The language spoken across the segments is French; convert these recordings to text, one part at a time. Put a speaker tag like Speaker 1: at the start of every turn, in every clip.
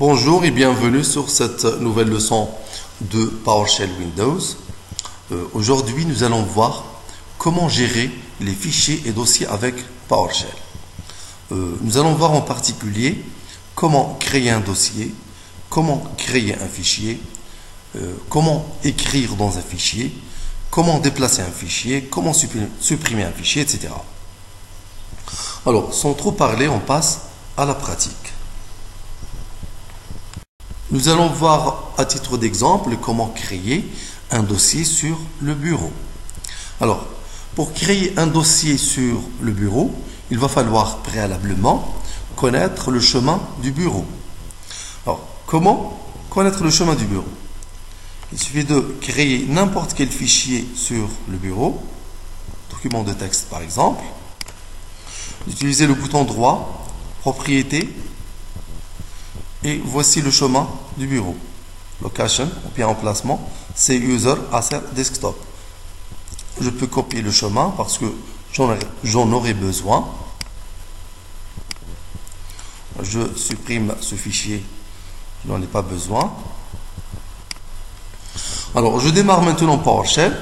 Speaker 1: Bonjour et bienvenue sur cette nouvelle leçon de PowerShell Windows. Aujourd'hui, nous allons voir comment gérer les fichiers et dossiers avec PowerShell. Nous allons voir en particulier comment créer un dossier, comment créer un fichier, comment écrire dans un fichier, comment déplacer un fichier, comment supprimer un fichier, etc. Alors, sans trop parler, on passe à la pratique. Nous allons voir à titre d'exemple comment créer un dossier sur le bureau. Alors, pour créer un dossier sur le bureau, il va falloir préalablement connaître le chemin du bureau. Alors, comment connaître le chemin du bureau? Il suffit de créer n'importe quel fichier sur le bureau, document de texte par exemple, d'utiliser le bouton droit, propriétés, et voici le chemin du bureau. Location, ou bien emplacement, c'est User Asset Desktop. Je peux copier le chemin parce que j'en aurai besoin. Je supprime ce fichier, je n'en ai pas besoin. Alors, je démarre maintenant PowerShell.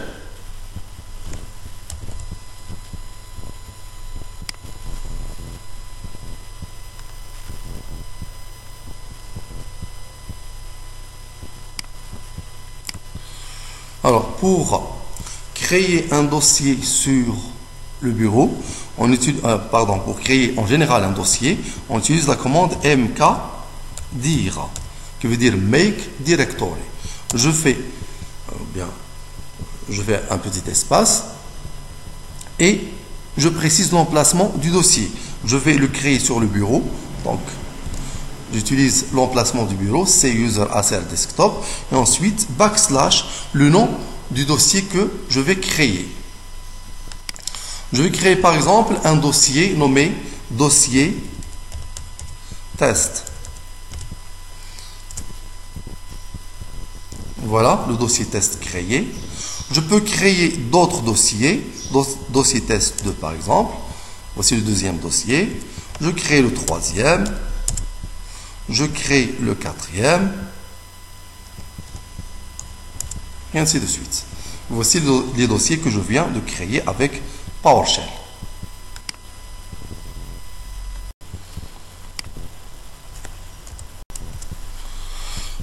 Speaker 1: Alors, pour créer un dossier sur le bureau, on utilise, pour créer en général un dossier, on utilise la commande mkdir, qui veut dire make directory. Je fais un petit espace et je précise l'emplacement du dossier. Je vais le créer sur le bureau, donc j'utilise l'emplacement du bureau, c'est User Asset Desktop, et ensuite backslash le nom du dossier que je vais créer. Je vais créer par exemple un dossier nommé dossier test. Voilà le dossier test créé. Je peux créer d'autres dossiers, dossier test 2 par exemple. Voici le deuxième dossier. Je crée le troisième. Je crée le quatrième, et ainsi de suite. Voici les dossiers que je viens de créer avec PowerShell.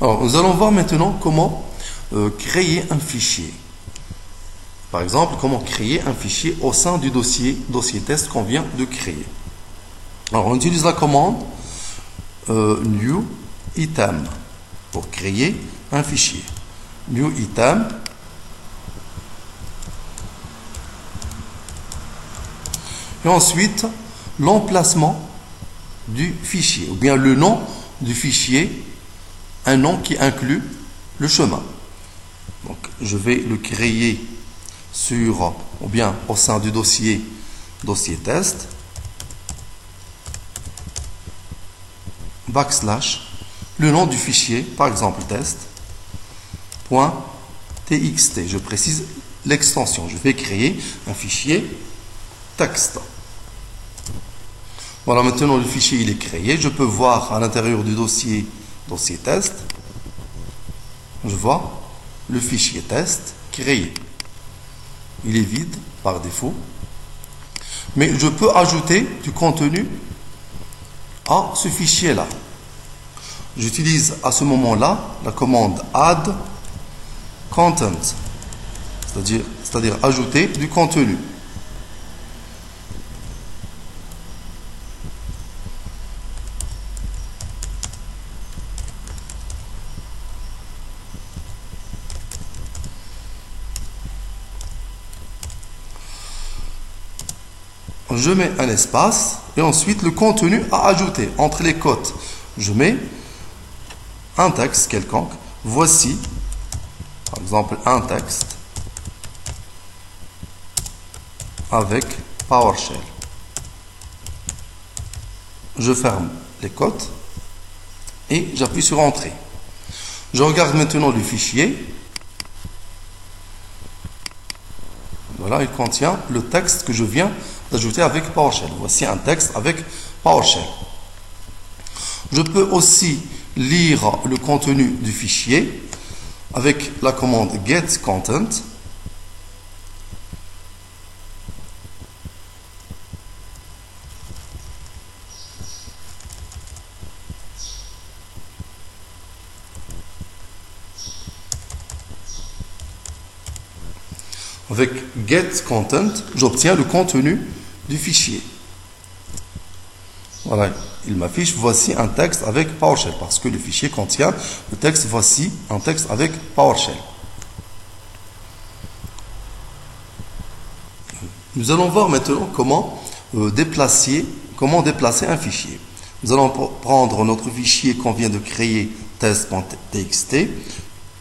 Speaker 1: Alors, nous allons voir maintenant comment créer un fichier. Par exemple, comment créer un fichier au sein du dossier test qu'on vient de créer. Alors, on utilise la commande new item pour créer un fichier. New item. Et ensuite, l'emplacement du fichier, ou bien le nom du fichier, un nom qui inclut le chemin. Donc, je vais le créer ou bien au sein du dossier test. Backslash le nom du fichier, par exemple test.txt. Je précise l'extension. Je vais créer un fichier texte. Voilà, maintenant le fichier il est créé. Je peux voir à l'intérieur du dossier test. Je vois le fichier test créé. Il est vide par défaut. Mais je peux ajouter du contenu à ce fichier-là. J'utilise à ce moment-là la commande add content, c'est-à-dire ajouter du contenu. Je mets un espace et ensuite le contenu à ajouter entre les côtes. Je mets un texte quelconque. Voici, par exemple, un texte avec PowerShell. Je ferme les côtes et j'appuie sur Entrée. Je regarde maintenant le fichier. Voilà, il contient le texte que je viens d'ajouter avec PowerShell. Voici un texte avec PowerShell. Je peux aussi lire le contenu du fichier avec la commande getContent. Avec getContent, j'obtiens le contenu du fichier. Voilà, il m'affiche voici un texte avec PowerShell parce que le fichier contient le texte. Voici un texte avec PowerShell. Nous allons voir maintenant comment déplacer un fichier. Nous allons prendre notre fichier qu'on vient de créer, test.txt.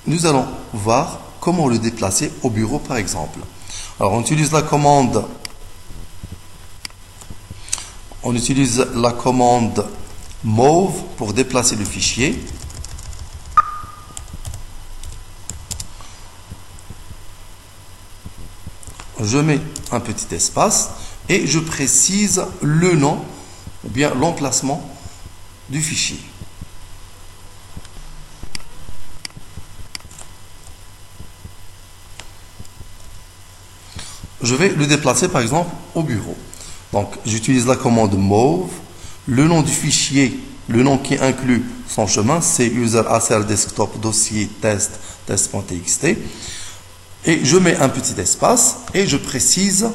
Speaker 1: Nous allons voir comment le déplacer au bureau par exemple. Alors on utilise la commande move pour déplacer le fichier. Je mets un petit espace et je précise le nom ou bien l'emplacement du fichier. Je vais le déplacer par exemple au bureau. Donc j'utilise la commande move, le nom du fichier, le nom qui inclut son chemin, c'est user acer desktop dossier test.txt. Et je mets un petit espace et je précise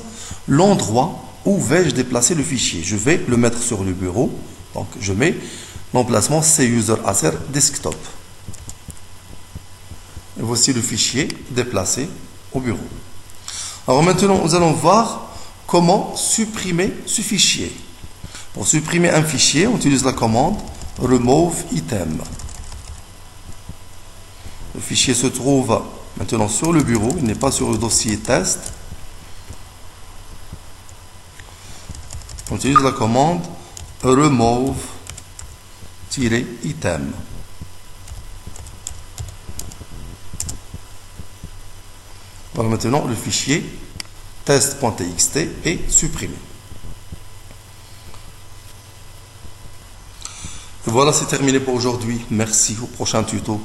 Speaker 1: l'endroit où vais-je déplacer le fichier. Je vais le mettre sur le bureau. Donc je mets l'emplacement c'est user acer desktop. Et voici le fichier déplacé au bureau. Alors maintenant, nous allons voir comment supprimer ce fichier. Pour supprimer un fichier, on utilise la commande remove item. Le fichier se trouve maintenant sur le bureau, il n'est pas sur le dossier test. On utilise la commande remove-item. Voilà, maintenant le fichier test.txt est supprimé. Et voilà, c'est terminé pour aujourd'hui. Merci, au prochain tuto.